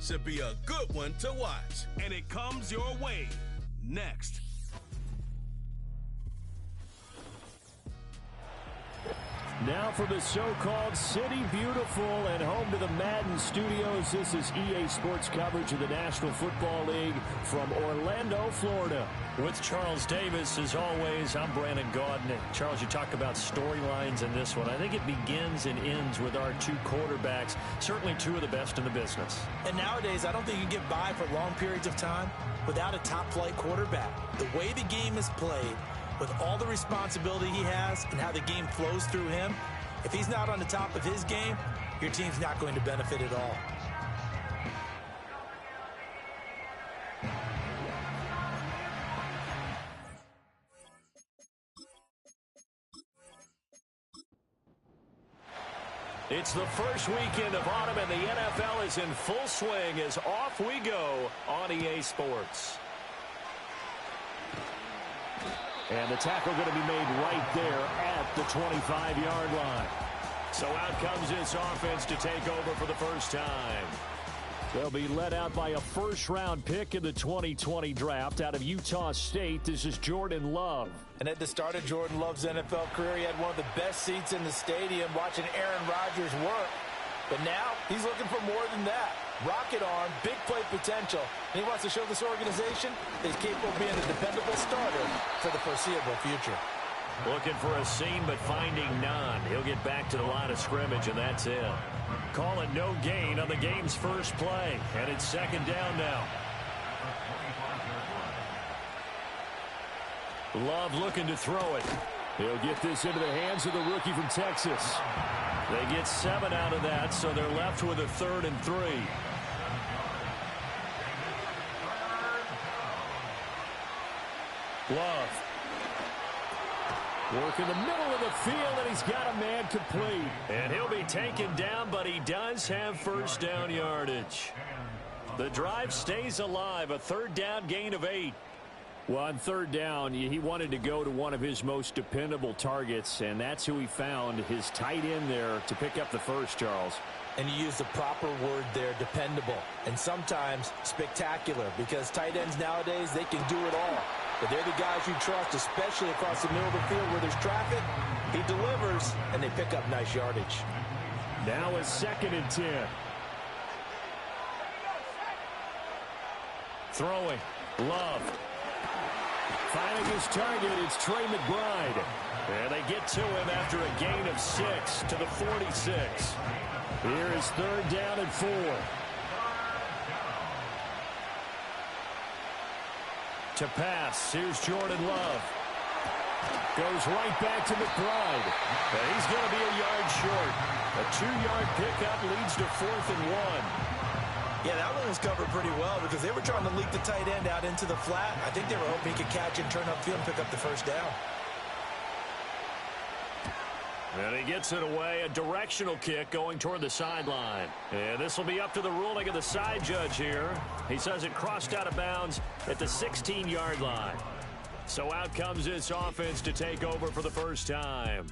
should be a good one to watch. And it comes your way next. Now for the so-called City Beautiful and home to the Madden Studios. This is EA Sports coverage of the National Football League from Orlando, Florida. With Charles Davis, as always, I'm Brandon Gaudin. Charles, you talk about storylines in this one. I think it begins and ends with our two quarterbacks, certainly two of the best in the business. And nowadays, I don't think you can get by for long periods of time without a top-flight quarterback. The way the game is played, with all the responsibility he has and how the game flows through him, if he's not on the top of his game, your team's not going to benefit at all. It's the first weekend of autumn, and the NFL is in full swing as off we go on EA Sports. And the tackle going to be made right there at the 25-yard line. So out comes this offense to take over for the first time. They'll be led out by a first-round pick in the 2020 draft out of Utah State. This is Jordan Love. And at the start of Jordan Love's NFL career, he had one of the best seats in the stadium watching Aaron Rodgers work. But now he's looking for more than that. Rocket arm, big play potential. And he wants to show this organization that he's capable of being a dependable starter for the foreseeable future. Looking for a seam, but finding none. He'll get back to the line of scrimmage, and that's it. Call it no gain on the game's first play. And it's second down now. Love looking to throw it. He'll get this into the hands of the rookie from Texas. They get 7 out of that, so they're left with a 3rd and 3. Love. Work in the middle of the field, and he's got a man complete. And he'll be taken down, but he does have first down yardage. The drive stays alive, a 3rd down gain of 8. Well, on 3rd down, he wanted to go to one of his most dependable targets, and that's who he found, his tight end there, to pick up the first, Charles. And you use the proper word there, dependable, and sometimes spectacular, because tight ends nowadays, they can do it all. But they're the guys you trust, especially across the middle of the field where there's traffic. He delivers, and they pick up nice yardage. Now a 2nd and 10. Throwing. Love. Finding his target, it's Trey McBride. And they get to him after a gain of 6 to the 46. Here is 3rd down and 4. To pass, here's Jordan Love. Goes right back to McBride. And he's going to be a yard short. A 2-yard pickup leads to 4th and 1. Yeah, that one was covered pretty well because they were trying to leak the tight end out into the flat. I think they were hoping he could catch and turn upfield and pick up the first down. And he gets it away, a directional kick going toward the sideline. And this will be up to the ruling of the side judge here. He says it crossed out of bounds at the 16-yard line. So out comes this offense to take over for the first time.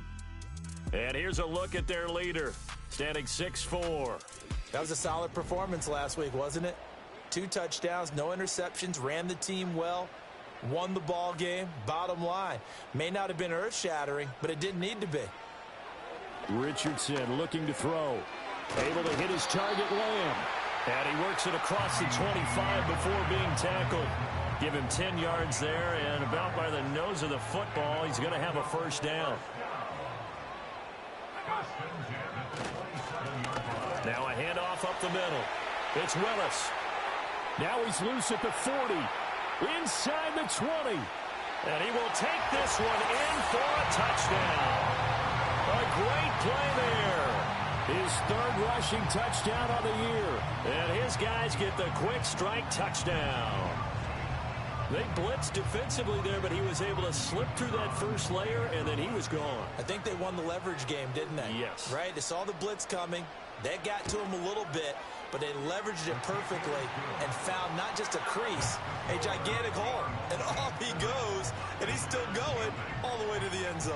And here's a look at their leader, standing 6'4". That was a solid performance last week, wasn't it? 2 touchdowns, no interceptions, ran the team well, won the ball game. Bottom line, may not have been earth-shattering, but it didn't need to be. Richardson looking to throw. Able to hit his target, Lamb. And he works it across the 25 before being tackled. Give him 10 yards there, and about by the nose of the football, he's going to have a first down. Now a handoff up the middle. It's Willis. Now he's loose at the 40. Inside the 20. And he will take this one in for a touchdown. A great play there. His 3rd rushing touchdown of the year. And his guys get the quick strike touchdown. They blitzed defensively there, but he was able to slip through that first layer, and then he was gone. I think they won the leverage game, didn't they? Yes. Right? They saw the blitz coming. That got to him a little bit, but they leveraged it perfectly and found not just a crease, a gigantic hole. And off he goes, and he's still going all the way to the end zone.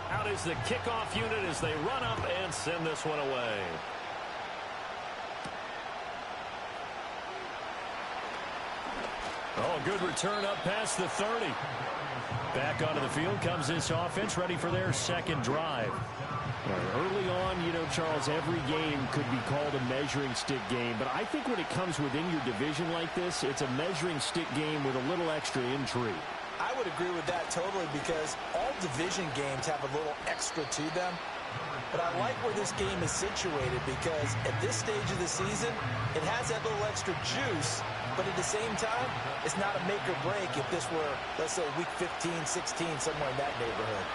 Out out is the kickoff unit as they run up and send this one away. Oh, good return up past the 30. Back onto the field comes this offense, ready for their second drive. Early on, Charles, every game could be called a measuring stick game. But I think when it comes within your division like this, it's a measuring stick game with a little extra intrigue. I would agree with that totally because all division games have a little extra to them. But I like where this game is situated because at this stage of the season, it has that little extra juice. But at the same time, it's not a make or break if this were, let's say, week 15, 16, somewhere in that neighborhood.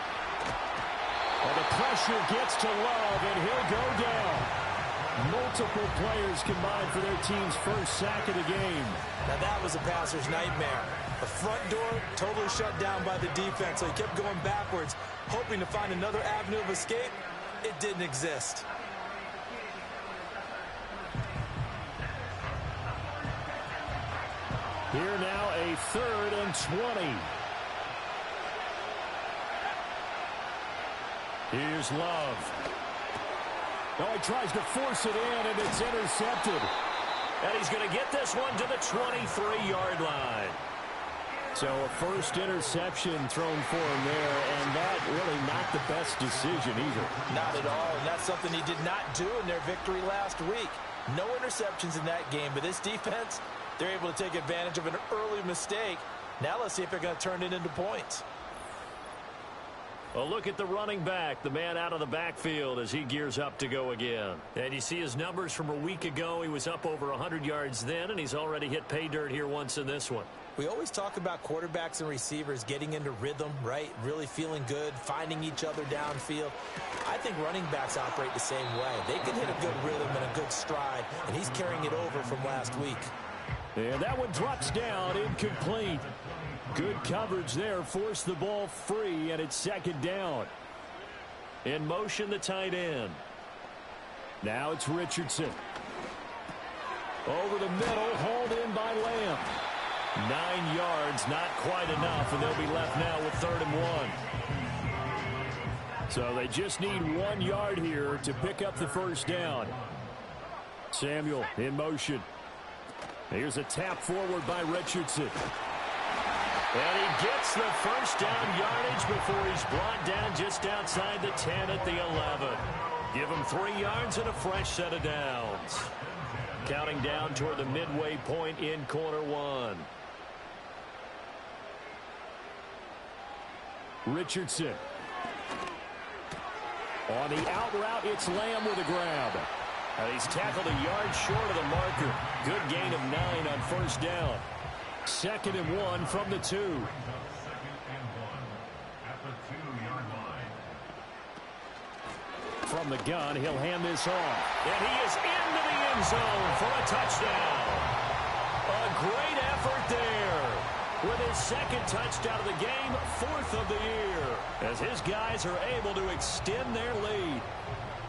Well, the pressure gets to Love, and he'll go down. Multiple players combined for their team's first sack of the game. Now that was a passer's nightmare. The front door totally shut down by the defense, so he kept going backwards, hoping to find another avenue of escape. It didn't exist. Here now, a 3rd and 20. Here's Love. Oh, he tries to force it in, and it's intercepted. And he's going to get this one to the 23-yard line. So a first interception thrown for him there, and that really not the best decision either. Not at all, and that's something he did not do in their victory last week. No interceptions in that game, but this defense, they're able to take advantage of an early mistake. Now let's see if they're going to turn it into points. A look at the running back, the man out of the backfield as he gears up to go again. And you see his numbers from a week ago. He was up over 100 yards then, and he's already hit pay dirt here once in this one. We always talk about quarterbacks and receivers getting into rhythm, right? Really feeling good, finding each other downfield. I think running backs operate the same way. They can hit a good rhythm and a good stride, and he's carrying it over from last week. And that one drops down, incomplete. Good coverage there, forced the ball free, and it's second down. In motion, the tight end. Now it's Richardson. Over the middle, hauled in by Lamb. 9 yards, not quite enough, and they'll be left now with 3rd and 1. So they just need 1 yard here to pick up the first down. Samuel in motion. Here's a tap forward by Richardson. And he gets the first down yardage before he's brought down just outside the 10 at the 11. Give him 3 yards and a fresh set of downs. Counting down toward the midway point in quarter 1. Richardson. On the out route, it's Lamb with a grab. And he's tackled a yard short of the marker. Good gain of 9 on first down. 2nd and 1 from the 2. From the gun, he'll hand this off. And he is into the end zone for a touchdown. A great effort there. With his 2nd touchdown of the game, 4th of the year. As his guys are able to extend their lead.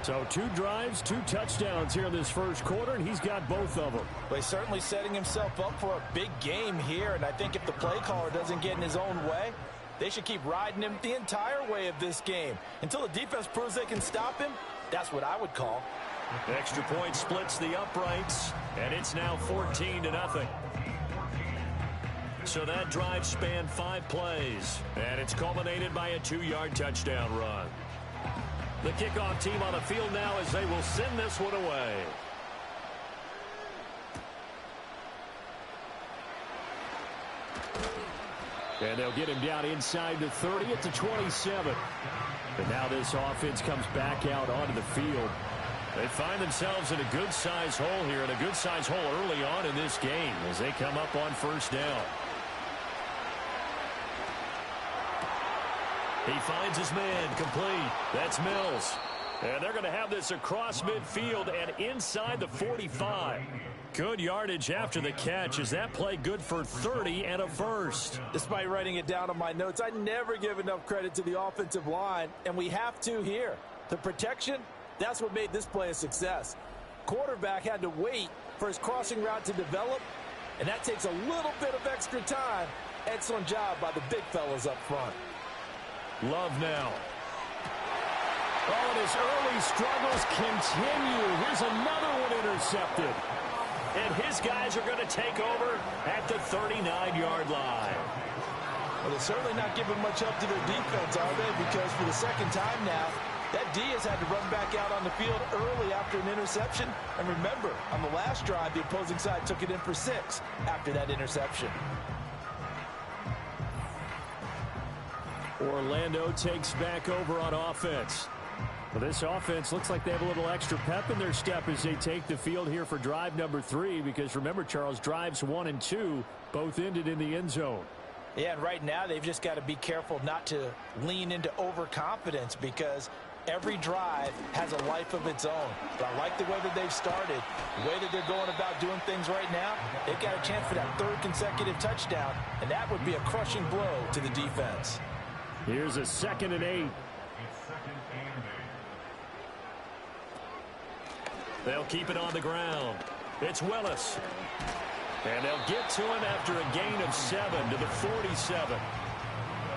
So 2 drives, 2 touchdowns here in this first quarter, and he's got both of them. Well, he's certainly setting himself up for a big game here, and I think if the play caller doesn't get in his own way, they should keep riding him the entire way of this game. Until the defense proves they can stop him, that's what I would call. Extra point splits the uprights, and it's now 14-0. So that drive spanned 5 plays, and it's culminated by a 2-yard touchdown run. The kickoff team on the field now as they will send this one away. And they'll get him down inside the 30 at the 27. And now this offense comes back out onto the field. They find themselves in a good-sized hole here, and a good-sized hole early on in this game as they come up on first down. He finds his man complete. That's Mills. And they're going to have this across midfield and inside the 45. Good yardage after the catch. Is that play good for 30 and a first? Despite writing it down on my notes, I never give enough credit to the offensive line, and we have to here. The protection, that's what made this play a success. Quarterback had to wait for his crossing route to develop, and that takes a little bit of extra time. Excellent job by the big fellas up front. Love now. Oh, and his early struggles continue. Here's another one intercepted. And his guys are going to take over at the 39-yard line. Well, they're certainly not giving much help to their defense, are they? Because for the second time now, that D has had to run back out on the field early after an interception. And remember, on the last drive, the opposing side took it in for 6 after that interception. Orlando takes back over on offense. Well, this offense looks like they have a little extra pep in their step as they take the field here for drive number 3. Because remember, Charles, drives 1 and 2 both ended in the end zone. Yeah, and right now they've just got to be careful not to lean into overconfidence because every drive has a life of its own. But I like the way that they've started, the way that they're going about doing things right now. They've got a chance for that 3rd consecutive touchdown, and that would be a crushing blow to the defense. Here's a 2nd and 8. They'll keep it on the ground. It's Willis. And they'll get to him after a gain of 7 to the 47.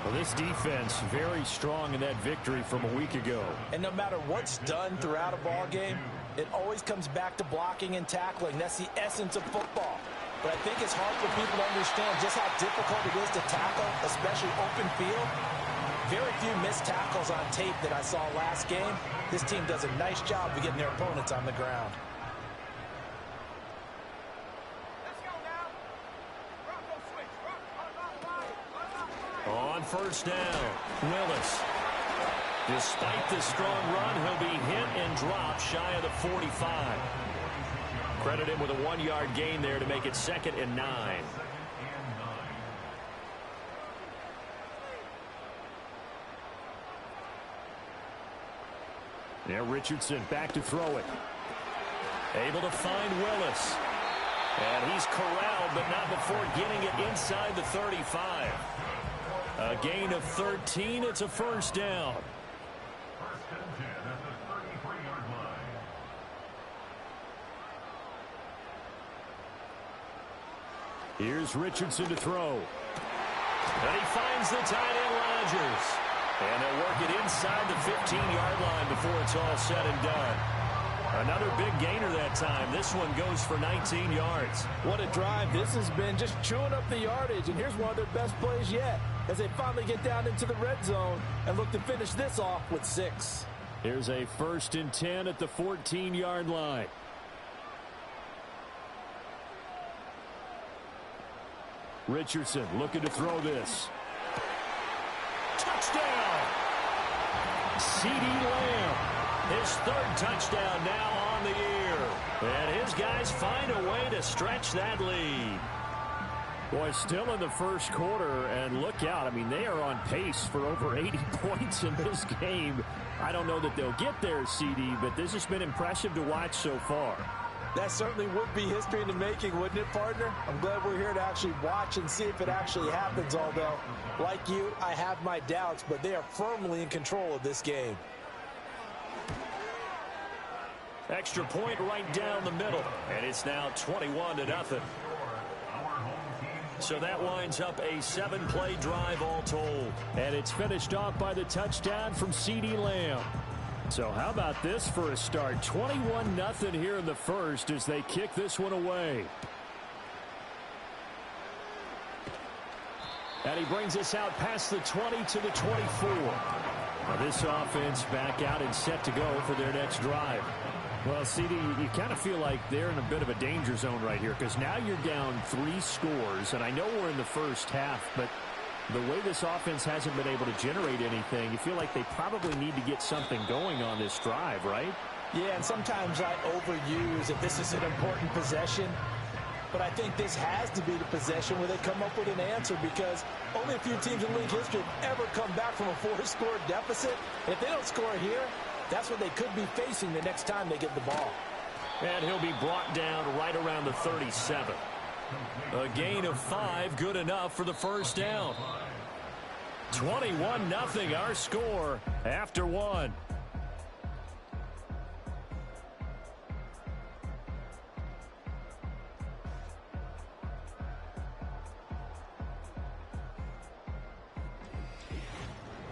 Well, this defense very strong in that victory from a week ago. And no matter what's done throughout a ball game, it always comes back to blocking and tackling. That's the essence of football. But I think it's hard for people to understand just how difficult it is to tackle, especially open field. Very few missed tackles on tape that I saw last game. This team does a nice job of getting their opponents on the ground. On first down, Willis. Despite the strong run, he'll be hit and dropped shy of the 45. Credit him with a 1-yard gain there to make it 2nd and 9. Now Richardson back to throw it. Able to find Willis. And he's corralled, but not before getting it inside the 35. A gain of 13. It's a first down. Here's Richardson to throw. And he finds the tight end, Rodgers. And they'll work it inside the 15-yard line before it's all said and done. Another big gainer that time. This one goes for 19 yards. What a drive. This has been just chewing up the yardage. And here's one of their best plays yet as they finally get down into the red zone and look to finish this off with 6. Here's a 1st and 10 at the 14-yard line. Richardson looking to throw this. Touchdown! CeeDee Lamb. His 3rd touchdown now on the year. And his guys find a way to stretch that lead. Boy, still in the first quarter, and look out. I mean, they are on pace for over 80 points in this game. I don't know that they'll get there, CD, but this has been impressive to watch so far. That certainly would be history in the making, wouldn't it, partner? I'm glad we're here to actually watch and see if it actually happens, although, like you, I have my doubts, but they are firmly in control of this game. Extra point right down the middle, and it's now 21-0. So that winds up a 7-play drive all told. And it's finished off by the touchdown from CeeDee Lamb. So how about this for a start? 21-0 here in the first as they kick this one away. And he brings us out past the 20 to the 24. Now this offense back out and set to go for their next drive. Well, CD, you kind of feel like they're in a bit of a danger zone right here because now you're down 3 scores, and I know we're in the first half, but the way this offense hasn't been able to generate anything, you feel like they probably need to get something going on this drive, right? Yeah, and sometimes I overuse if this is an important possession, but I think this has to be the possession where they come up with an answer because only a few teams in league history have ever come back from a 4-score deficit. And if they don't score here, that's what they could be facing the next time they get the ball. And he'll be brought down right around the 37. A gain of 5, good enough for the first down. 21-0 our score after 1.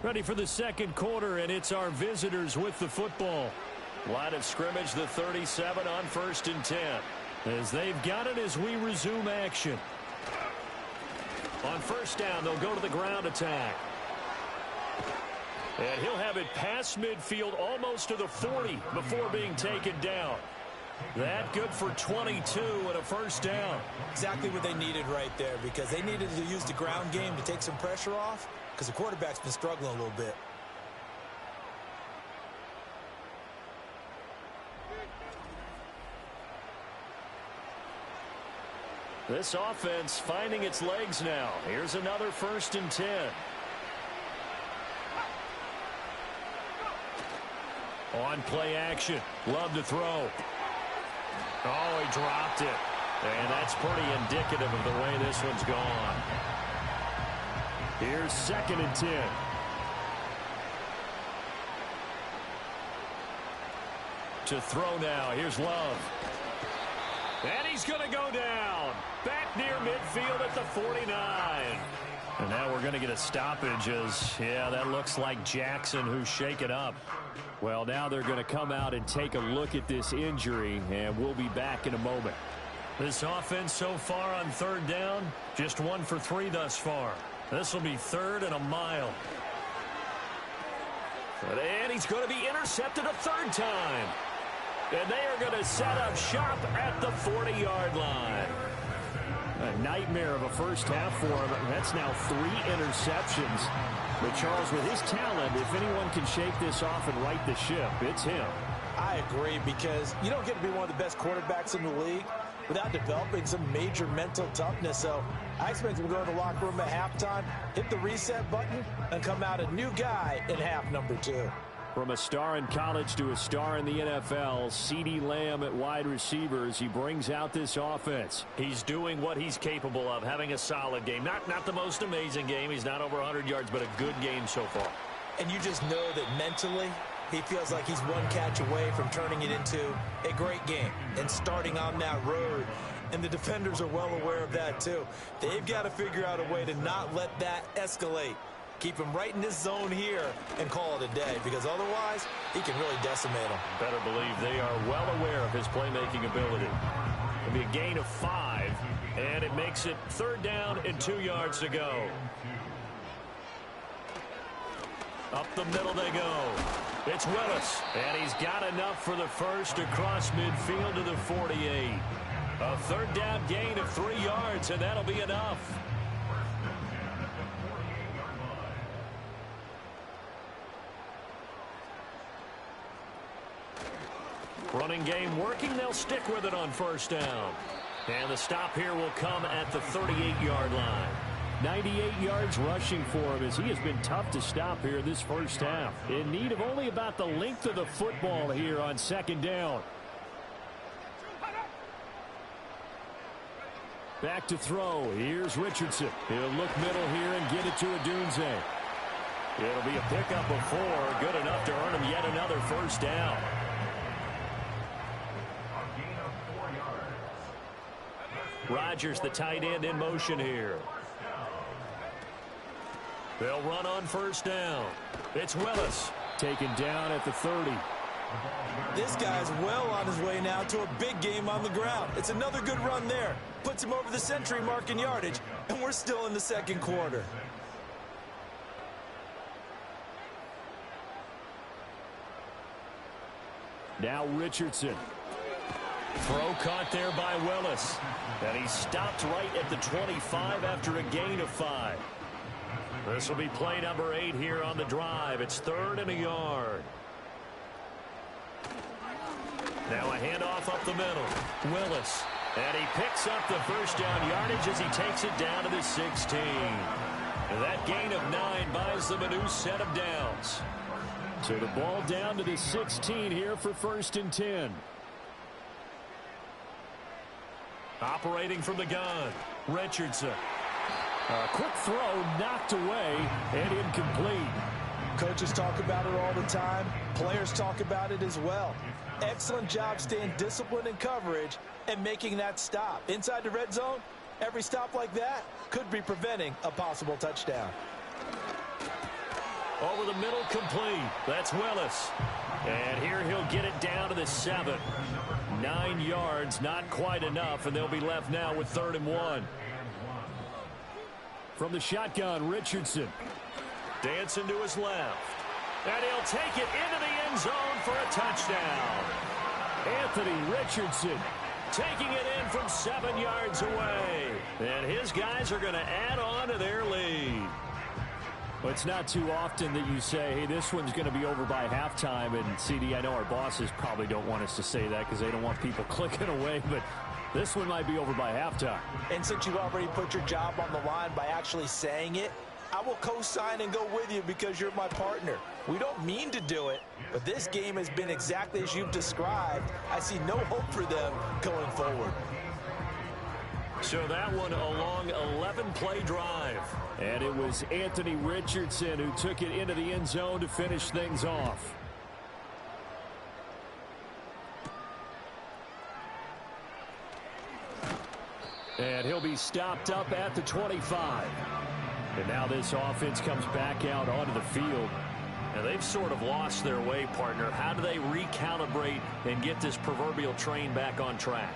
Ready for the second quarter, and it's our visitors with the football. Line of scrimmage, the 37 on 1st and 10. As they've got it as we resume action. On 1st down, they'll go to the ground attack. And he'll have it past midfield almost to the 40 before being taken down. That good for 22 and a 1st down. Exactly what they needed right there, because they needed to use the ground game to take some pressure off, because the quarterback's been struggling a little bit. This offense finding its legs now. Here's another 1st and 10. On play action. Love to throw. Oh, he dropped it. And that's pretty indicative of the way this one's gone. Here's 2nd and 10. To throw now. Here's Love. And he's going to go down. Back near midfield at the 49. And now we're going to get a stoppage as, yeah, that looks like Jackson who's shaken up. Well, now they're going to come out and take a look at this injury, and we'll be back in a moment. This offense so far on 3rd down, just 1 for 3 thus far. This will be 3rd and a mile. And he's going to be intercepted a 3rd time. And they are going to set up shop at the 40-yard line. A nightmare of a first half for him. That's now 3 interceptions. But Charles, with his talent, if anyone can shake this off and right the ship, it's him. I agree, because you don't get to be one of the best quarterbacks in the league without developing some major mental toughness. So I expect him to go to the locker room at halftime, hit the reset button, and come out a new guy in half number 2. From a star in college to a star in the NFL, CeeDee Lamb at wide receivers, he brings out this offense. He's doing what he's capable of, having a solid game. Not the most amazing game. He's not over 100 yards, but a good game so far. And you just know that mentally, he feels like he's one catch away from turning it into a great game and starting on that road. And the defenders are well aware of that, too. They've got to figure out a way to not let that escalate. Keep him right in this zone here and call it a day, because otherwise he can really decimate him. Better believe they are well aware of his playmaking ability. It'll be a gain of 5, and it makes it 3rd down and 2 yards to go. Up the middle they go. It's Willis, and he's got enough for the first across midfield to the 48. A 3rd down gain of 3 yards, and that'll be enough. Running game working. They'll stick with it on 1st down. And the stop here will come at the 38-yard line. 98 yards rushing for him, as he has been tough to stop here this first half. In need of only about the length of the football here on 2nd down. Back to throw. Here's Richardson. He'll look middle here and get it to Odunze. It'll be a pickup of 4. Good enough to earn him yet another 1st down. Rodgers, the tight end, in motion here. They'll run on 1st down. It's Willis. Taken down at the 30. This guy's well on his way now to a big game on the ground. It's another good run there. Puts him over the century mark in yardage, and we're still in the 2nd quarter. Now Richardson. Throw caught there by Willis. And he stopped right at the 25 after a gain of 5. This will be play number 8 here on the drive. It's 3rd and a yard. Now a handoff up the middle. Willis. And he picks up the 1st down yardage as he takes it down to the 16. And that gain of 9 buys them a new set of downs. So the ball down to the 16 here for 1st and 10. Operating from the gun, Richardson. A quick throw knocked away and incomplete. Coaches talk about it all the time. Players talk about it as well. Excellent job staying disciplined in coverage and making that stop. Inside the red zone, every stop like that could be preventing a possible touchdown. Over the middle, complete. That's Willis. And here he'll get it down to the 7. 9 yards, not quite enough, and they'll be left now with 3rd and 1. From the shotgun, Richardson. Dancing to his left. And he'll take it into the end zone for a touchdown. Anthony Richardson taking it in from 7 yards away. And his guys are going to add on to their lead. Well, it's not too often that you say, hey, this one's going to be over by halftime. And, CD, I know our bosses probably don't want us to say that because they don't want people clicking away. But this one might be over by halftime. And since you've already put your job on the line by actually saying it, I will co-sign and go with you because you're my partner. We don't mean to do it, but this game has been exactly as you've described. I see no hope for them going forward. So that one a long 11-play drive. And it was Anthony Richardson who took it into the end zone to finish things off. And he'll be stopped up at the 25. And now this offense comes back out onto the field. And they've sort of lost their way, partner. How do they recalibrate and get this proverbial train back on track?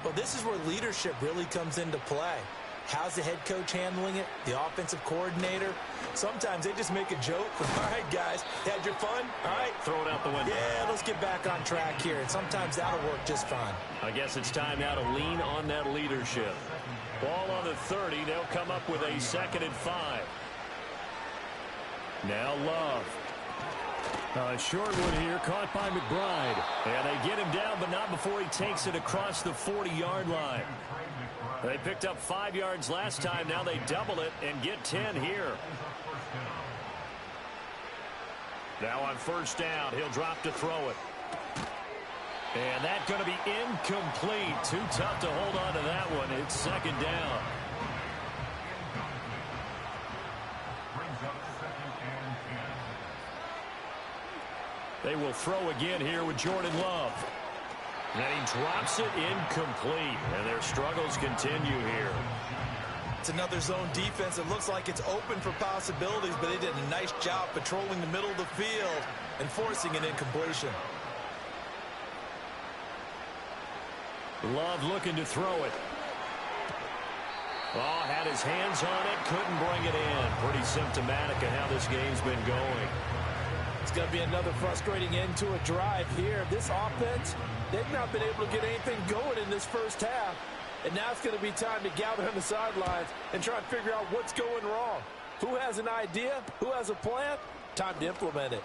Well, this is where leadership really comes into play. How's the head coach handling it? The offensive coordinator? Sometimes they just make a joke. All right, guys, had your fun? All right. Throw it out the window. Yeah, let's get back on track here. And sometimes that'll work just fine. I guess it's time now to lean on that leadership. Ball on the 30. They'll come up with a 2nd and 5. Now Love. A short one here, caught by McBride. And they get him down, but not before he takes it across the 40-yard line. They picked up 5 yards last time. Now they double it and get 10 here. Now on 1st down, he'll drop to throw it. And that's going to be incomplete. Too tough to hold on to that one. It's 2nd down. They will throw again here with Jordan Love. And he drops it incomplete. And their struggles continue here. It's another zone defense. It looks like it's open for possibilities, but they did a nice job patrolling the middle of the field and forcing an incompletion. Love looking to throw it. Oh, had his hands on it, couldn't bring it in. Pretty symptomatic of how this game's been going. It's going to be another frustrating end to a drive here. This offense, they've not been able to get anything going in this first half. And now it's going to be time to gather on the sidelines and try and figure out what's going wrong. Who has an idea? Who has a plan? Time to implement it.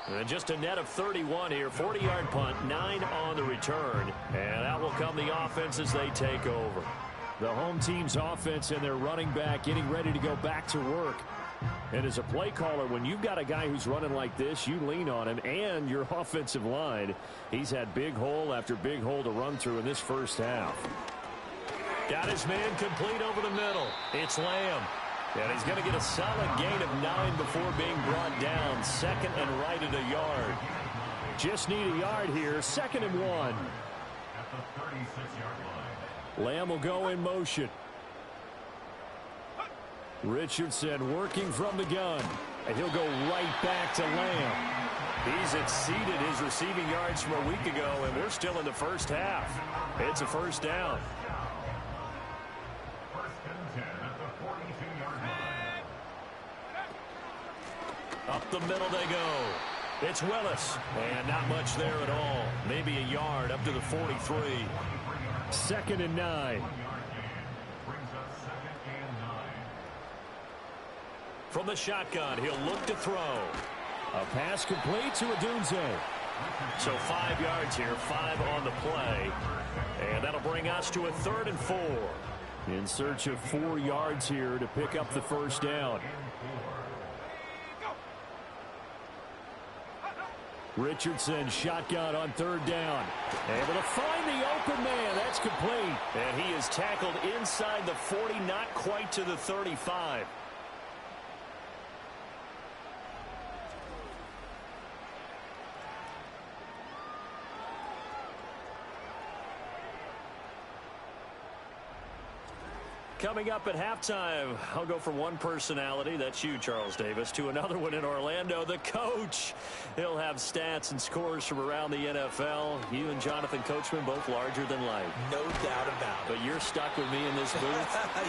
And just a net of 31 here. 40-yard punt, 9 on the return. And out will come the offense as they take over. The home team's offense and their running back getting ready to go back to work. And as a play caller, when you've got a guy who's running like this, you lean on him and your offensive line. He's had big hole after big hole to run through in this first half. Got his man complete over the middle. It's Lamb. And he's going to get a solid gain of 9 before being brought down. 2nd and right at a yard. Just need a yard here. 2nd and 1. Lamb will go in motion. Richardson working from the gun. And he'll go right back to Lamb. He's exceeded his receiving yards from a week ago, and we're still in the first half. It's a 1st down. Up the middle they go. It's Willis. And not much there at all. Maybe a yard up to the 43. 2nd and 9. From the shotgun, he'll look to throw. A pass complete to Odunze. So 5 yards here, 5 on the play. And that'll bring us to a 3rd and 4. In search of 4 yards here to pick up the 1st down. Richardson shotgun on 3rd down. Able to find the open man. That's complete. And he is tackled inside the 40, not quite to the 35. Coming up at halftime, I'll go from one personality, that's you, Charles Davis, to another one in Orlando, the coach. He'll have stats and scores from around the NFL. You and Jonathan Coachman both larger than life. No doubt about it. But you're stuck with me in this booth,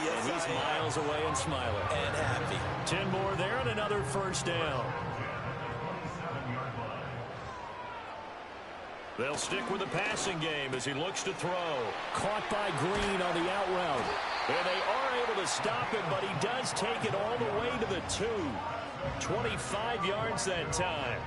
yes, and he's miles away and smiling. And happy. 10 more there and another first down. They'll stick with the passing game as he looks to throw. Caught by Green on the out route. And they are able to stop him, but he does take it all the way to the 2. 25 yards that time.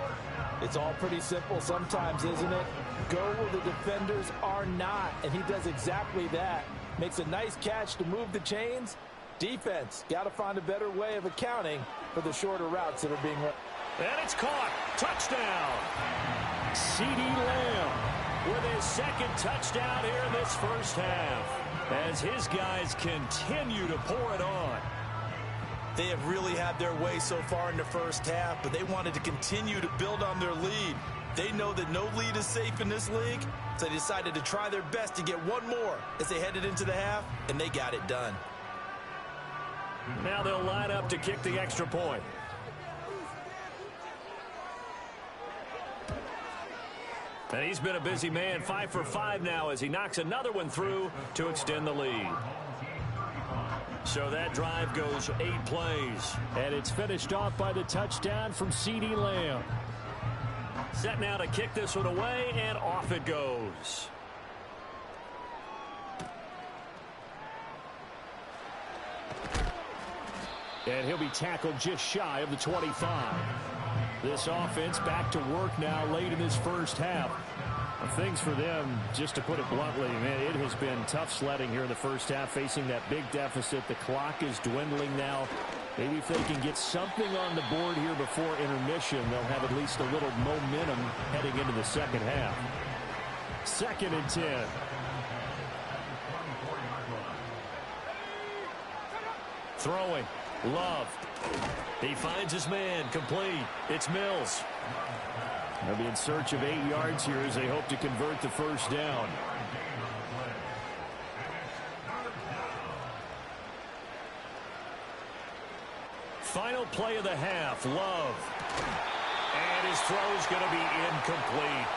It's all pretty simple sometimes, isn't it? Go where the defenders are not, and he does exactly that. Makes a nice catch to move the chains. Defense, got to find a better way of accounting for the shorter routes that are being run. And it's caught. Touchdown. CeeDee Lamb with his second touchdown here in this first half as his guys continue to pour it on. They have really had their way so far in the first half, but they wanted to continue to build on their lead. They know that no lead is safe in this league, so they decided to try their best to get one more as they headed into the half, and they got it done. Now they'll line up to kick the extra point. And he's been a busy man, 5 for 5 now as he knocks another one through to extend the lead. So that drive goes 8 plays. And it's finished off by the touchdown from CeeDee Lamb. Set now to kick this one away, and off it goes. And he'll be tackled just shy of the 25. This offense back to work now late in this first half. Things for them, just to put it bluntly, man, it has been tough sledding here in the first half, facing that big deficit. The clock is dwindling now. Maybe if they can get something on the board here before intermission, they'll have at least a little momentum heading into the second half. 2nd and 10. Throwing. Love. He finds his man. Complete. It's Mills. They'll be in search of 8 yards here as they hope to convert the first down. Final play of the half. Love. And his throw's going to be incomplete.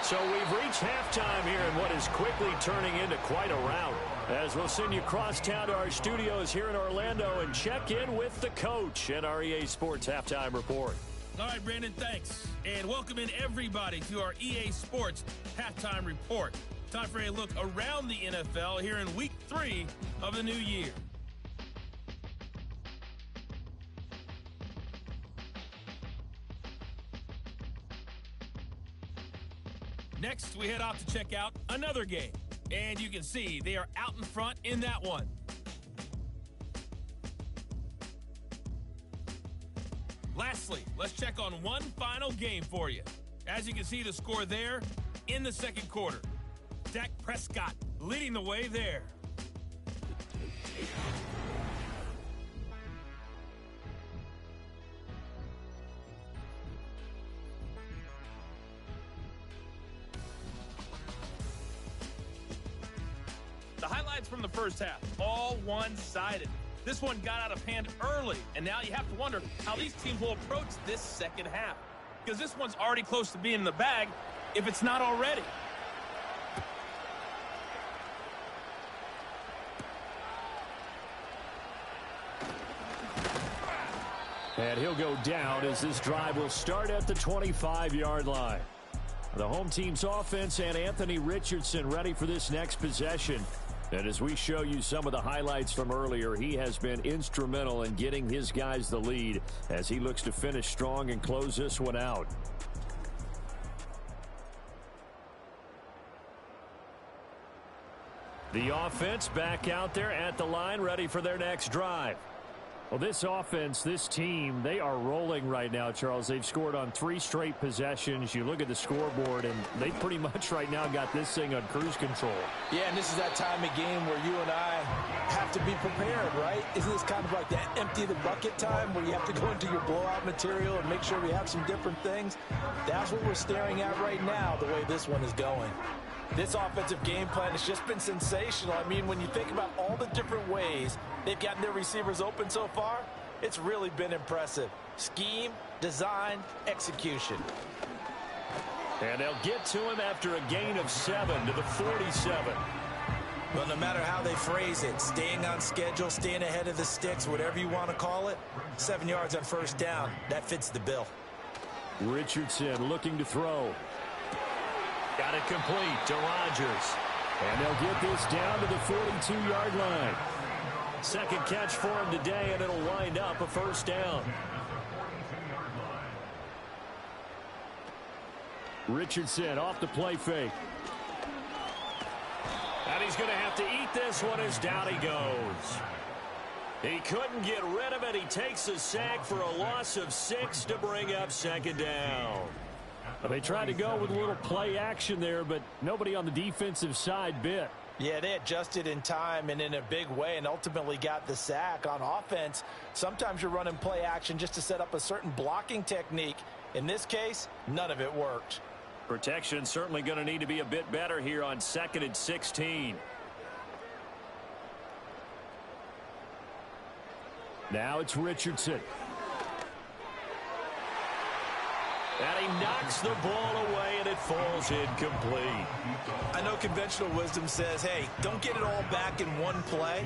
So we've reached halftime here in what is quickly turning into quite a rout. As we'll send you crosstown to our studios here in Orlando and check in with the coach at our EA Sports Halftime Report. All right, Brandon, thanks. And welcome in everybody to our EA Sports Halftime Report. Time for a look around the NFL here in Week 3 of the new year. Next, we head off to check out another game. And you can see they are out in front in that one. Lastly, let's check on one final game for you. As you can see the score there in the second quarter. Dak Prescott leading the way there. The highlights from the first half, all one-sided. This one got out of hand early, and now you have to wonder how these teams will approach this second half. Because this one's already close to being in the bag, if it's not already. And he'll go down as this drive will start at the 25-yard line. The home team's offense and Anthony Richardson ready for this next possession. And as we show you some of the highlights from earlier, he has been instrumental in getting his guys the lead as he looks to finish strong and close this one out. The offense back out there at the line, ready for their next drive. Well, this offense, this team, they are rolling right now, Charles. They've scored on 3 straight possessions. You look at the scoreboard, and they pretty much right now got this thing on cruise control. Yeah, and this is that time of game where you and I have to be prepared, right? Isn't this kind of like that empty the bucket time where you have to go into your blowout material and make sure we have some different things? That's what we're staring at right now, the way this one is going. This offensive game plan has just been sensational. I mean, when you think about all the different ways they've gotten their receivers open so far, it's really been impressive. Scheme, design, execution. And they'll get to him after a gain of 7 to the 47. Well, no matter how they phrase it, staying on schedule, staying ahead of the sticks, whatever you want to call it, 7 yards on first down, that fits the bill. Richardson looking to throw. Got it complete to Rodgers. And they'll get this down to the 42-yard line. Second catch for him today, and it'll wind up a first down. Richardson off the play fake. And he's going to have to eat this one as down he goes. He couldn't get rid of it. He takes a sack for a loss of 6 to bring up second down. Well, they tried to go with a little play action there, but nobody on the defensive side bit. Yeah, they adjusted in time and in a big way and ultimately got the sack. On offense, sometimes you're running play action just to set up a certain blocking technique. In this case, none of it worked. Protection certainly going to need to be a bit better here on 2nd and 16. Now it's Richardson. And he knocks the ball away, and it falls incomplete. I know conventional wisdom says, hey, don't get it all back in one play.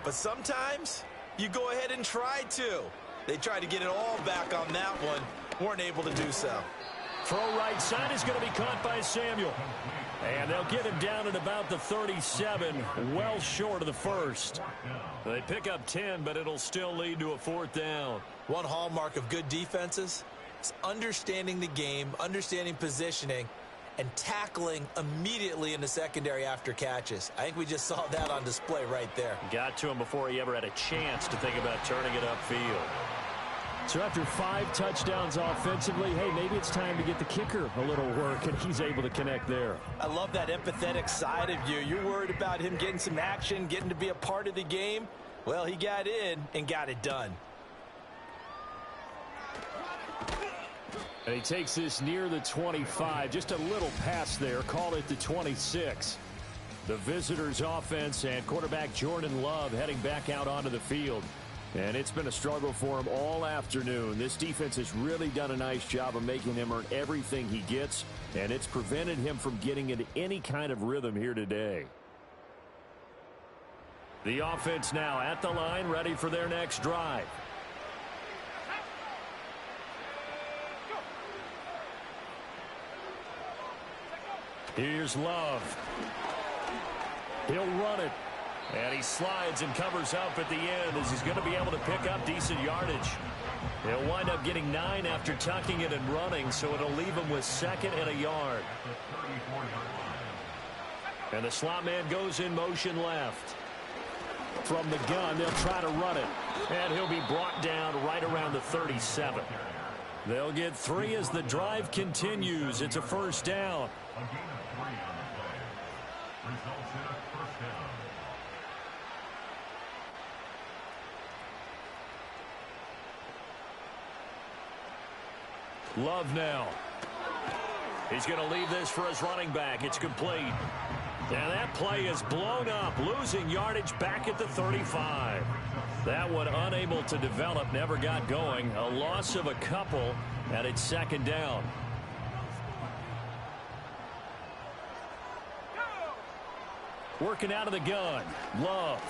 But sometimes you go ahead and try to. They tried to get it all back on that one. Weren't able to do so. Throw right side is going to be caught by Samuel. And they'll get him down at about the 37, well short of the first. They pick up 10, but it'll still lead to a fourth down. One hallmark of good defenses is understanding the game, understanding positioning, and tackling immediately in the secondary after catches. I think we just saw that on display right there. Got to him before he ever had a chance to think about turning it upfield. So after 5 touchdowns offensively, hey, maybe it's time to get the kicker a little work, and he's able to connect there. I love that empathetic side of you. You're worried about him getting some action, getting to be a part of the game. Well, he got in and got it done. And he takes this near the 25. Just a little pass there. Call it the 26. The visitors' offense and quarterback Jordan Love heading back out onto the field. And it's been a struggle for him all afternoon. This defense has really done a nice job of making him earn everything he gets, and it's prevented him from getting into any kind of rhythm here today. The offense now at the line, ready for their next drive. Here's Love. He'll run it. And he slides and covers up at the end as he's going to be able to pick up decent yardage. He'll wind up getting 9 after tucking it and running, so it'll leave him with 2nd and a yard. And the slot man goes in motion left. From the gun, they'll try to run it. And he'll be brought down right around the 37. They'll get 3 as the drive continues. It's a first down. Love now. He's going to leave this for his running back. It's complete. And that play is blown up, losing yardage back at the 35. That one unable to develop, never got going. A loss of a couple, and it's second down. Working out of the gun. Love.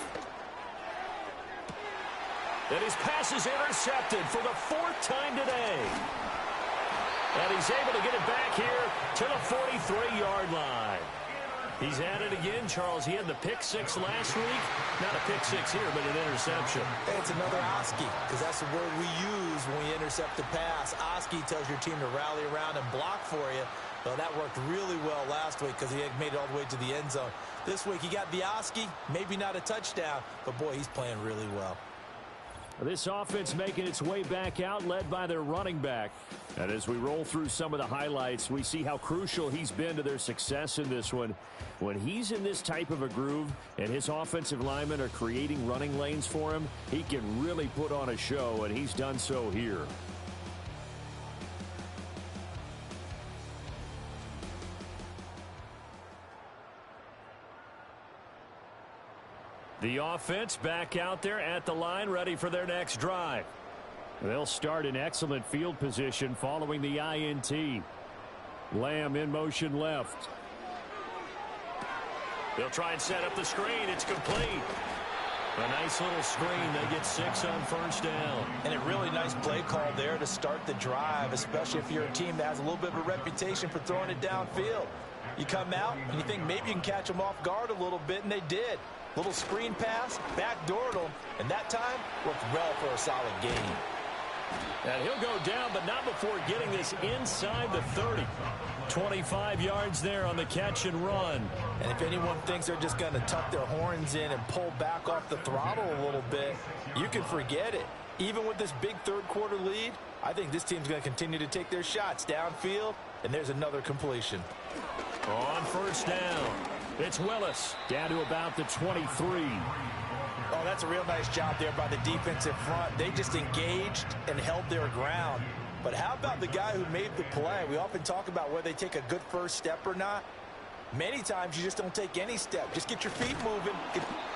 And his pass is intercepted for the 4th time today. And he's able to get it back here to the 43-yard line. He's at it again, Charles. He had the pick 6 last week. Not a pick 6 here, but an interception. Hey, it's another Oski, because that's the word we use when we intercept the pass. Oski tells your team to rally around and block for you. Well, that worked really well last week because he had made it all the way to the end zone. This week he got the Oski, maybe not a touchdown, but boy, he's playing really well. This offense making its way back out, led by their running back. And as we roll through some of the highlights, we see how crucial he's been to their success in this one. When he's in this type of a groove and his offensive linemen are creating running lanes for him, he can really put on a show, and he's done so here. The offense back out there at the line, ready for their next drive. They'll start in excellent field position following the INT. Lamb in motion left. They'll try and set up the screen. It's complete. A nice little screen. They get 6 on first down. And a really nice play call there to start the drive, especially if you're a team that has a little bit of a reputation for throwing it downfield. You come out and you think maybe you can catch them off guard a little bit, and they did. Little screen pass, backdoored them, and that time worked well for a solid gain. And he'll go down, but not before getting this inside the 30. 25 yards there on the catch and run. And if anyone thinks they're just going to tuck their horns in and pull back off the throttle a little bit, you can forget it. Even with this big third-quarter lead, I think this team's going to continue to take their shots downfield, and there's another completion. On first down, it's Willis down to about the 23. Oh, that's a real nice job there by the defensive front. They just engaged and held their ground. But how about the guy who made the play? We often talk about whether they take a good first step or not. Many times you just don't take any step. Just get your feet moving.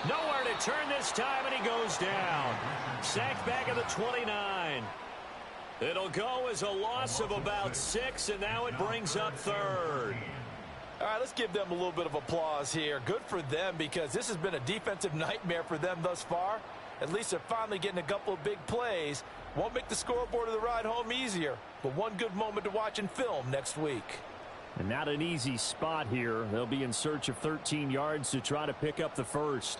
Nowhere to turn this time, and he goes down. Sacked back at the 29. It'll go as a loss of about 6, and now it brings up third. All right, let's give them a little bit of applause here. Good for them, because this has been a defensive nightmare for them thus far. At least they're finally getting a couple of big plays. Won't make the scoreboard of the ride home easier, but one good moment to watch in film next week. And not an easy spot here. They'll be in search of 13 yards to try to pick up the first.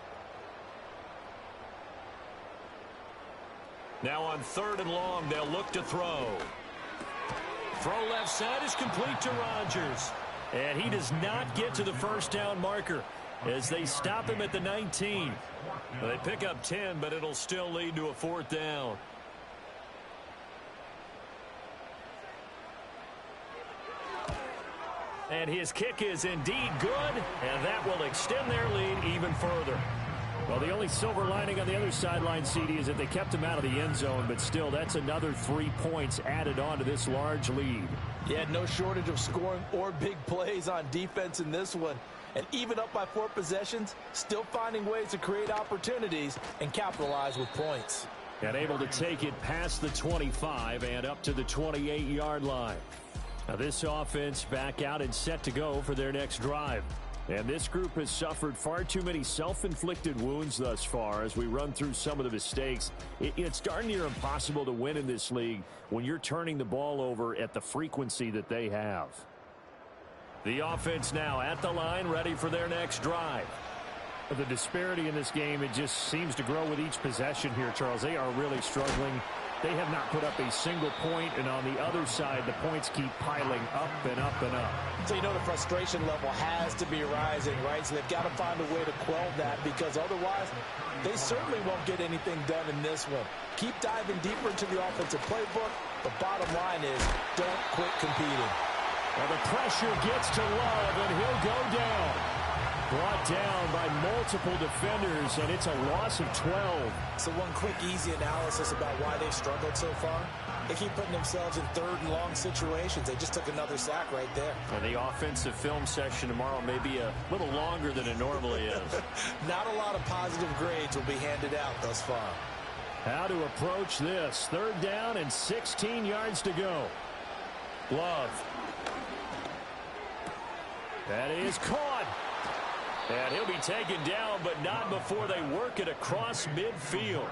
Now on 3rd and long, they'll look to throw. Throw left side is complete to Rodgers. And he does not get to the first down marker as they stop him at the 19. They pick up 10, but it'll still lead to a 4th down. And his kick is indeed good, and that will extend their lead even further. Well, the only silver lining on the other sideline, CD, is that they kept him out of the end zone, but still, that's another 3 points added on to this large lead. Yeah, no shortage of scoring or big plays on defense in this one. And even up by 4 possessions, still finding ways to create opportunities and capitalize with points. And able to take it past the 25 and up to the 28-yard line. Now this offense back out and set to go for their next drive. And this group has suffered far too many self-inflicted wounds thus far as we run through some of the mistakes. It's darn near impossible to win in this league when you're turning the ball over at the frequency that they have. The offense now at the line, ready for their next drive. The disparity in this game, it just seems to grow with each possession here, Charles. They are really struggling. They have not put up a single point, and on the other side, the points keep piling up and up and up. So you know the frustration level has to be rising, right? So they've got to find a way to quell that, because otherwise they certainly won't get anything done in this one. Keep diving deeper into the offensive playbook. The bottom line is don't quit competing. Well, the pressure gets to Love, and he'll go down. Brought down by multiple defenders, and it's a loss of 12. So one quick, easy analysis about why they've struggled so far. They keep putting themselves in 3rd and long situations. They just took another sack right there. And the offensive film session tomorrow may be a little longer than it normally is. Not a lot of positive grades will be handed out thus far. How to approach this. 3rd down and 16 yards to go. Love. That is caught. And he'll be taken down, but not before they work it across midfield.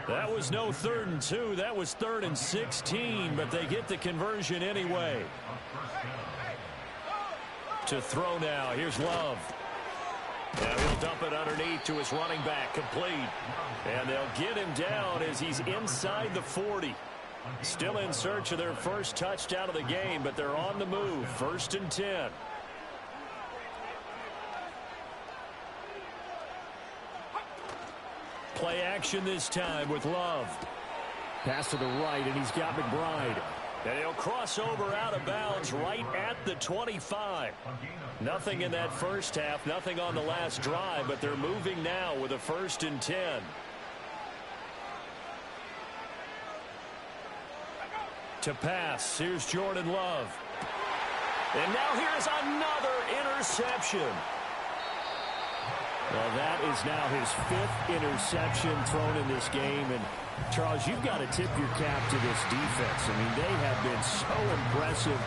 That was no 3rd and 2. That was 3rd and 16, but they get the conversion anyway. To throw now. Here's Love. Now he'll dump it underneath to his running back, complete. And they'll get him down as he's inside the 40. Still in search of their first touchdown of the game, but they're on the move. 1st and 10. Play action this time with Love. Pass to the right, and he's got McBride. And he'll cross over out of bounds right at the 25. Nothing in that first half, nothing on the last drive, but they're moving now with a 1st and 10. To pass, here's Jordan Love. And now here's another interception. Well, that is now his 5th interception thrown in this game. And, Charles, you've got to tip your cap to this defense. I mean, they have been so impressive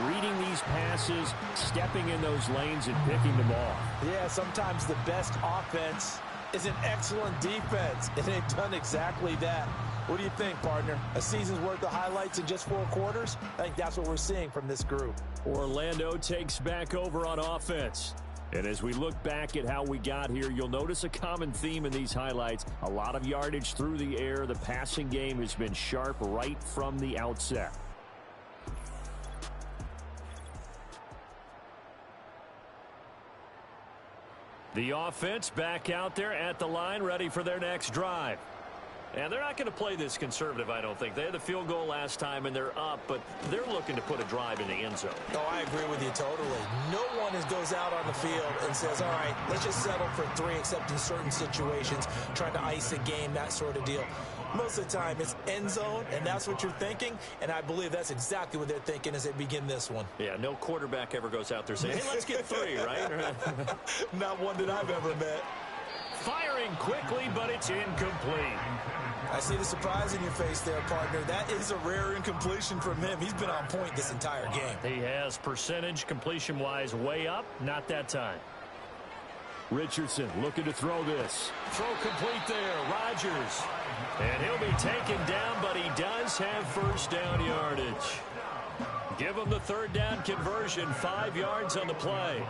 reading these passes, stepping in those lanes, and picking them off. Yeah, sometimes the best offense is an excellent defense, and they've done exactly that. What do you think, partner? A season's worth of highlights in just 4 quarters? I think that's what we're seeing from this group. Orlando takes back over on offense. And as we look back at how we got here, you'll notice a common theme in these highlights. A lot of yardage through the air. The passing game has been sharp right from the outset. The offense back out there at the line, ready for their next drive. And they're not going to play this conservative, I don't think. They had the field goal last time, and they're up, but they're looking to put a drive in the end zone. Oh, I agree with you totally. No one goes out on the field and says, all right, let's just settle for 3, except in certain situations, trying to ice a game, that sort of deal. Most of the time, it's end zone, and that's what you're thinking, and I believe that's exactly what they're thinking as they begin this one. Yeah, no quarterback ever goes out there saying, hey, let's get 3, right? Not one that I've ever met. Firing quickly, but it's incomplete. I see the surprise in your face there, partner. That is a rare incompletion from him. He's been on point this entire game. He has percentage completion-wise way up. Not that time. Richardson looking to throw this. Throw complete there. Rodgers. And he'll be taken down, but he does have first down yardage. Give him the 3rd down conversion. 5 yards on the play.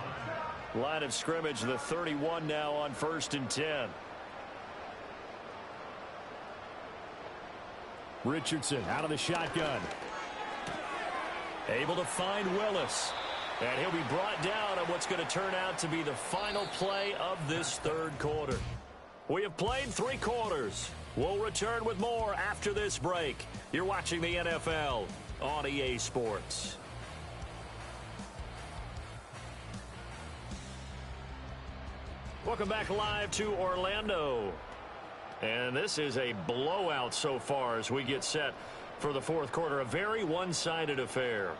Line of scrimmage, the 31 now on 1st and 10. Richardson out of the shotgun. Able to find Willis. And he'll be brought down on what's going to turn out to be the final play of this 3rd quarter. We have played 3 quarters. We'll return with more after this break. You're watching the NFL on EA Sports. Welcome back live to Orlando. And this is a blowout so far as we get set for the 4th quarter. A very one-sided affair.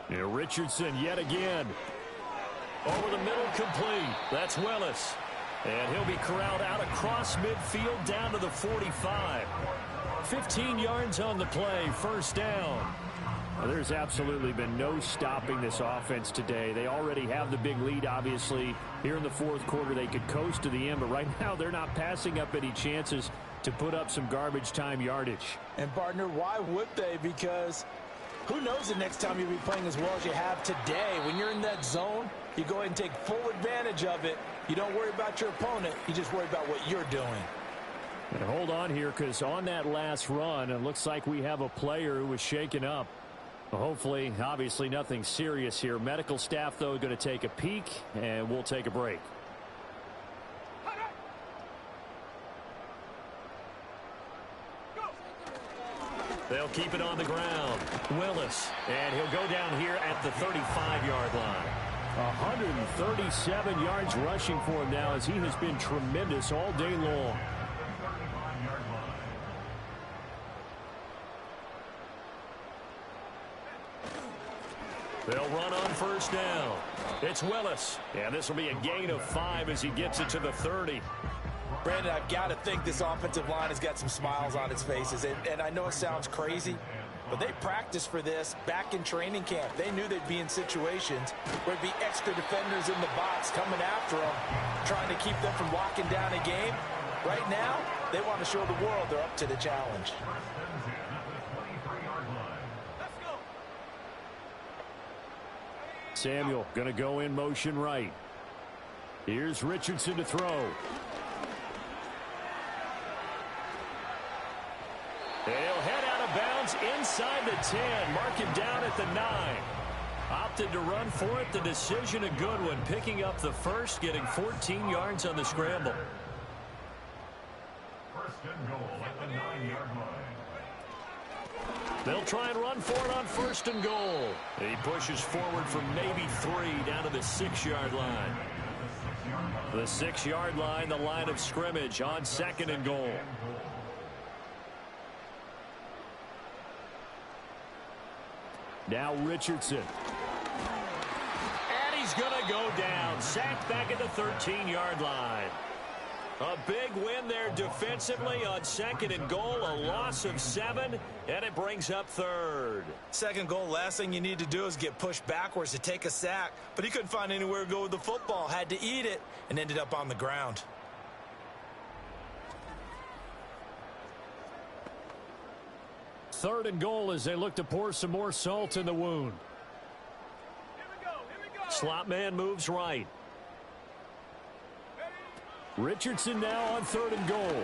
Here Richardson yet again. Over the middle, complete. That's Willis. And he'll be corralled out across midfield down to the 45. 15 yards on the play, first down. Well, there's absolutely been no stopping this offense today. They already have the big lead, obviously. Here in the 4th quarter, they could coast to the end, but right now they're not passing up any chances to put up some garbage time yardage. And, partner, why would they? Because who knows the next time you'll be playing as well as you have today. When you're in that zone, you go ahead and take full advantage of it. You don't worry about your opponent. You just worry about what you're doing. And hold on here, because on that last run, it looks like we have a player who was shaken up. Well, hopefully, obviously nothing serious here. Medical staff, though, going to take a peek, and we'll take a break. They'll keep it on the ground. Willis, and he'll go down here at the 35-yard line. 137 yards rushing for him now, as he has been tremendous all day long. They'll run on first down. It's Willis. And this will be a gain of 5 as he gets it to the 30. Brandon, I've got to think this offensive line has got some smiles on its faces. And I know it sounds crazy, but they practiced for this back in training camp. They knew they'd be in situations where there'd be extra defenders in the box coming after them, trying to keep them from locking down a game. Right now, they want to show the world they're up to the challenge. Samuel going to go in motion right. Here's Richardson to throw. And he'll head out of bounds inside the 10. Mark him down at the 9. Opted to run for it. The decision a good one. Picking up the first, getting 14 yards on the scramble. First and goal at the 9-yard line. They'll try and run for it on first and goal. He pushes forward for maybe 3 down to the 6-yard line. The 6-yard line, the line of scrimmage on 2nd and goal. Now Richardson. And he's going to go down. Sacked back at the 13-yard line. A big win there defensively on 2nd and goal. A loss of 7, and it brings up 3rd. Second goal, last thing you need to do is get pushed backwards to take a sack. But he couldn't find anywhere to go with the football. Had to eat it and ended up on the ground. Third and goal as they look to pour some more salt in the wound. Slot man moves right. Richardson now on 3rd and goal.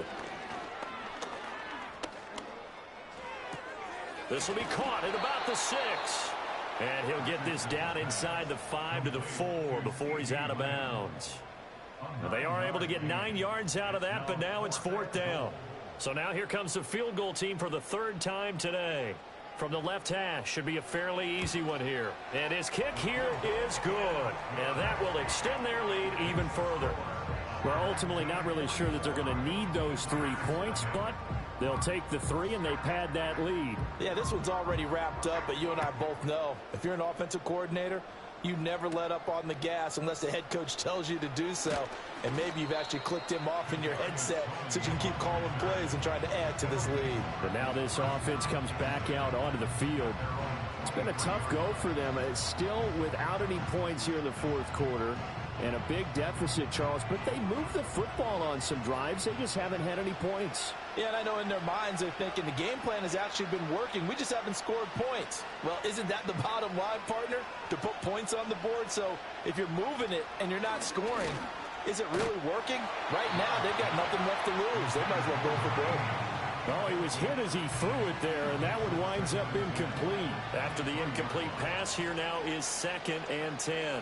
This will be caught at about the 6. And he'll get this down inside the 5 to the 4 before he's out of bounds. Well, they are able to get 9 yards out of that, but now it's 4th down. So now here comes the field goal team for the 3rd time today. From the left hash, should be a fairly easy one here. And his kick here is good. And that will extend their lead even further. We're ultimately not really sure that they're going to need those 3 points, but they'll take the 3 and they pad that lead. Yeah, this one's already wrapped up, but you and I both know if you're an offensive coordinator, you never let up on the gas unless the head coach tells you to do so. And maybe you've actually clicked him off in your headset so you can keep calling plays and trying to add to this lead. But now this offense comes back out onto the field. It's been a tough go for them. It's still without any points here in the 4th quarter. And a big deficit, Charles, but they moved the football on some drives. They just haven't had any points. Yeah, and I know in their minds they're thinking the game plan has actually been working. We just haven't scored points. Well, isn't that the bottom line, partner? To put points on the board? So if you're moving it and you're not scoring, is it really working? Right now, they've got nothing left to lose. They might as well go for broke. Oh, he was hit as he threw it there, and that one winds up incomplete. After the incomplete pass, here now is 2nd and 10.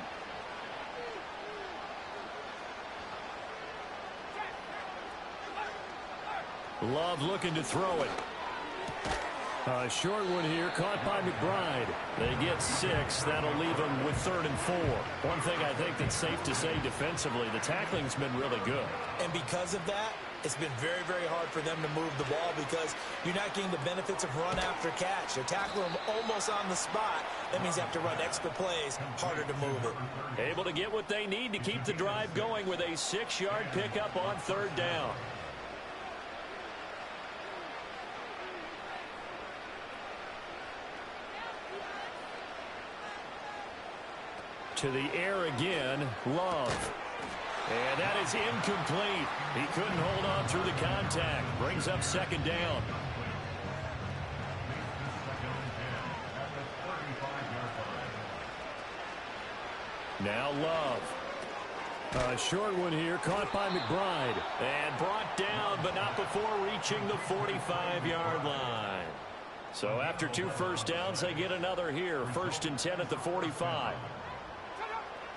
Love looking to throw it. A short one here, caught by McBride. They get 6. That'll leave them with 3rd and 4. One thing I think that's safe to say defensively, the tackling's been really good. And because of that, it's been very, very hard for them to move the ball because you're not getting the benefits of run after catch. They're tackling them almost on the spot. That means you have to run extra plays, harder to move it. Able to get what they need to keep the drive going with a 6-yard pickup on 3rd down. To the air again, Love. And that is incomplete. He couldn't hold on through the contact. Brings up 2nd down. Now Love. A short one here, caught by McBride. And brought down, but not before reaching the 45-yard line. So after 2 first downs, they get another here. 1st and 10 at the 45.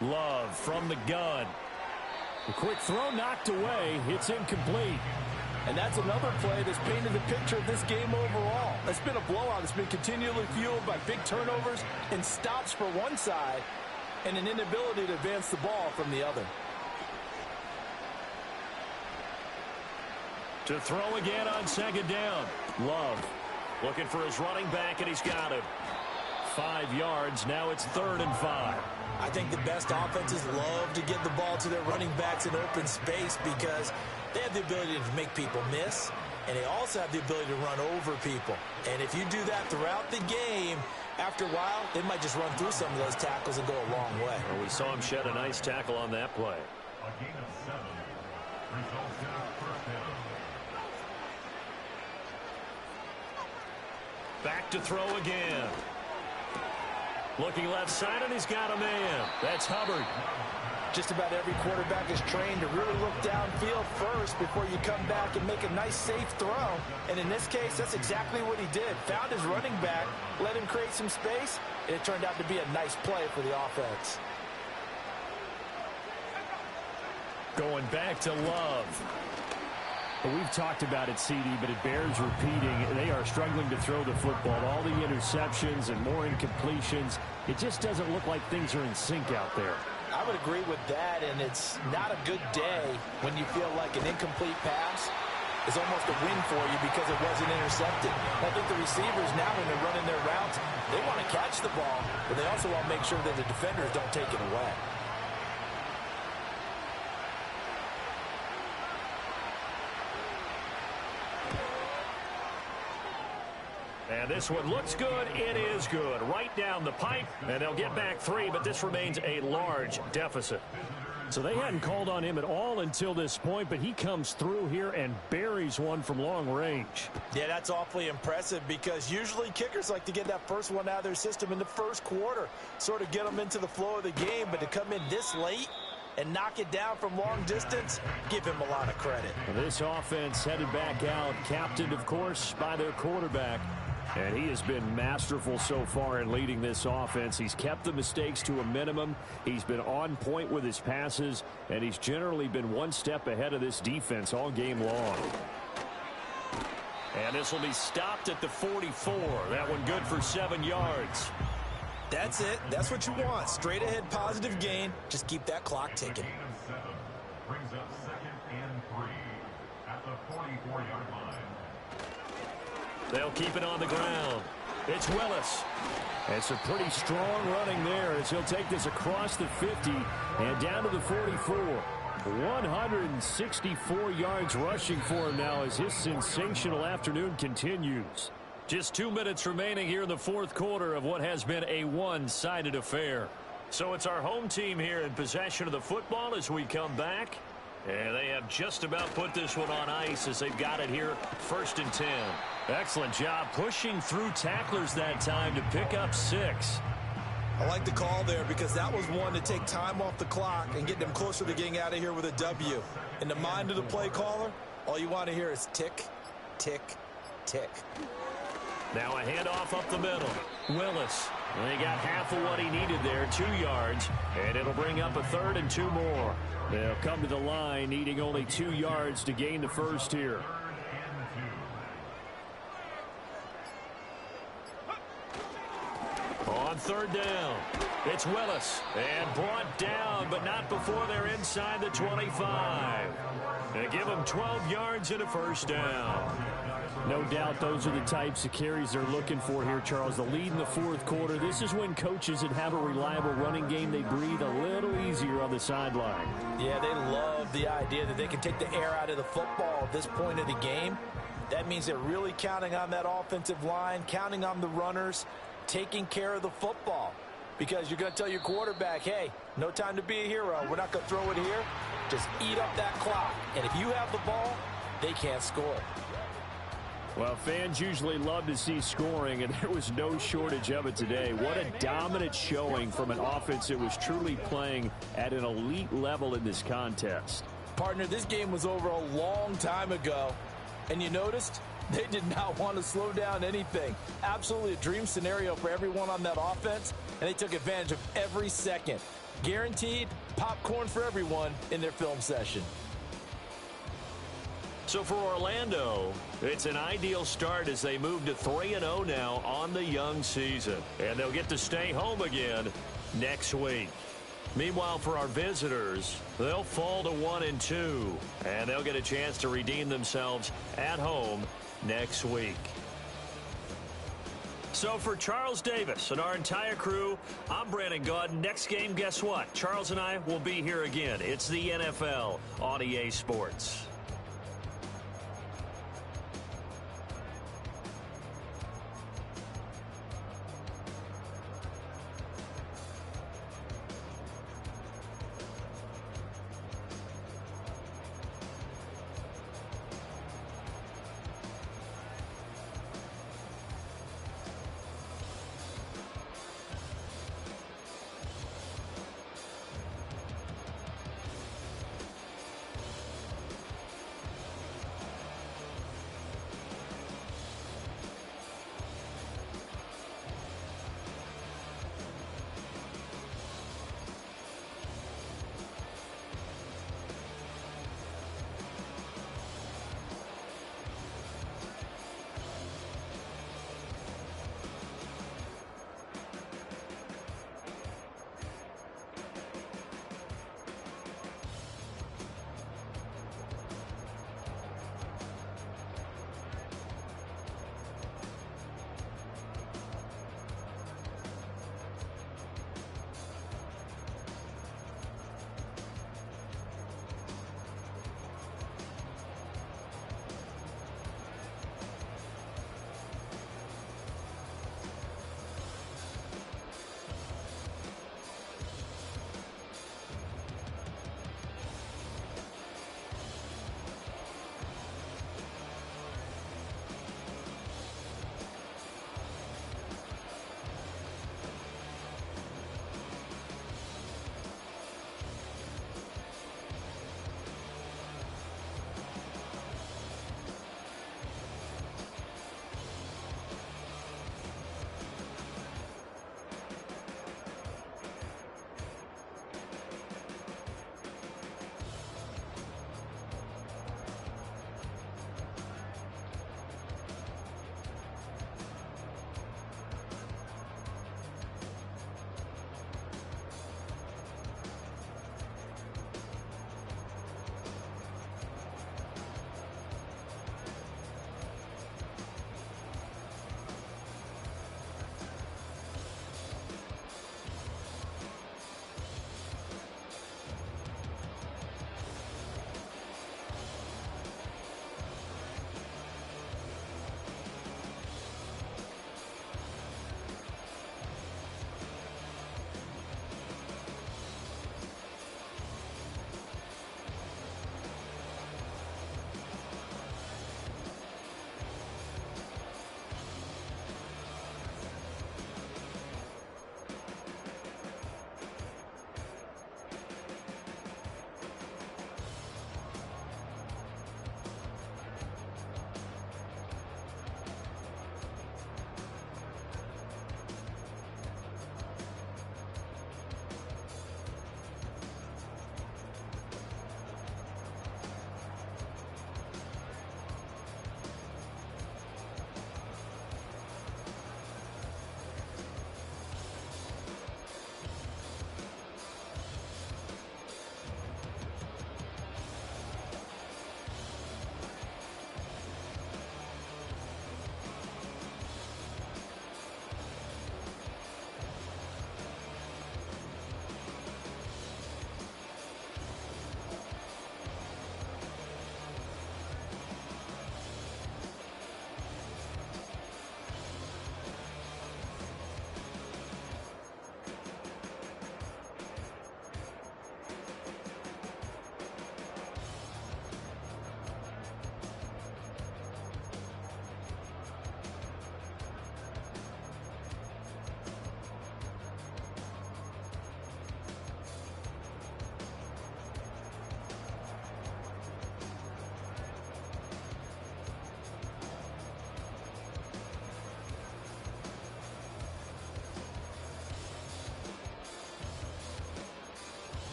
Love from the gun. A quick throw knocked away. It's incomplete. And that's another play that's painted the picture of this game overall. It's been a blowout. It's been continually fueled by big turnovers and stops for one side and an inability to advance the ball from the other. To throw again on 2nd down. Love looking for his running back, and he's got him. 5 yards. Now it's 3rd and 5. I think the best offenses love to get the ball to their running backs in open space because they have the ability to make people miss, and they also have the ability to run over people. And if you do that throughout the game, after a while, they might just run through some of those tackles and go a long way. Well, we saw him shed a nice tackle on that play. A gain of 7. Results in a 1st down. Back to throw again. Looking left side, and he's got a man. That's Hubbard. Just about every quarterback is trained to really look downfield first before you come back and make a nice, safe throw. And in this case, that's exactly what he did. Found his running back, let him create some space, and it turned out to be a nice play for the offense. Going back to Love. Well, we've talked about it, CD, but it bears repeating. They are struggling to throw the football. All the interceptions and more incompletions. It just doesn't look like things are in sync out there. I would agree with that, and it's not a good day when you feel like an incomplete pass is almost a win for you because it wasn't intercepted. I think the receivers now, when they're running their routes, they want to catch the ball, but they also want to make sure that the defenders don't take it away. And this one looks good. It is good. Right down the pipe, and they'll get back 3, but this remains a large deficit. So they hadn't called on him at all until this point, but he comes through here and buries one from long range. Yeah, that's awfully impressive because usually kickers like to get that first one out of their system in the first quarter, sort of get them into the flow of the game, but to come in this late and knock it down from long distance, give him a lot of credit. This offense headed back out, captained, of course, by their quarterback. And he has been masterful so far in leading this offense. He's kept the mistakes to a minimum. He's been on point with his passes, and he's generally been one step ahead of this defense all game long. And this will be stopped at the 44. That one good for 7 yards. That's it. That's what you want. Straight ahead positive gain. Just keep that clock ticking. Brings up 2nd and 3 at the 44-yard line. They'll keep it on the ground. It's Willis. It's a pretty strong running there as he'll take this across the 50 and down to the 44. 164 yards rushing for him now as his sensational afternoon continues. Just 2 minutes remaining here in the fourth quarter of what has been a one-sided affair. So it's our home team here in possession of the football as we come back. And they have just about put this one on ice as they've got it here, 1st and 10. Excellent job pushing through tacklers that time to pick up 6. I like the call there because that was one to take time off the clock and get them closer to getting out of here with a W. In the mind of the play caller, all you want to hear is tick, tick, tick. Now a handoff up the middle. Willis. And he got half of what he needed there, 2 yards. And it'll bring up a 3rd and 2 more. They'll come to the line needing only 2 yards to gain the first here. On 3rd down, it's Willis. And brought down, but not before they're inside the 25. They give them 12 yards and a 1st down. No doubt those are the types of carries they're looking for here, Charles. The lead in the fourth quarter. This is when coaches that have a reliable running game, they breathe a little easier on the sideline. Yeah, they love the idea that they can take the air out of the football at this point of the game. That means they're really counting on that offensive line, counting on the runners, taking care of the football. Because you're going to tell your quarterback, hey, no time to be a hero. We're not going to throw it here. Just eat up that clock. And if you have the ball, they can't score. Well, fans usually love to see scoring, and there was no shortage of it today. What a dominant showing from an offense that was truly playing at an elite level in this contest. Partner, this game was over a long time ago, and you noticed they did not want to slow down anything. Absolutely a dream scenario for everyone on that offense, and they took advantage of every second. Guaranteed popcorn for everyone in their film session. So for Orlando, it's an ideal start as they move to 3-0 now on the young season. And they'll get to stay home again next week. Meanwhile, for our visitors, they'll fall to 1-2. And they'll get a chance to redeem themselves at home next week. So for Charles Davis and our entire crew, I'm Brandon Gaudin. Next game, guess what? Charles and I will be here again. It's the NFL on EA Sports.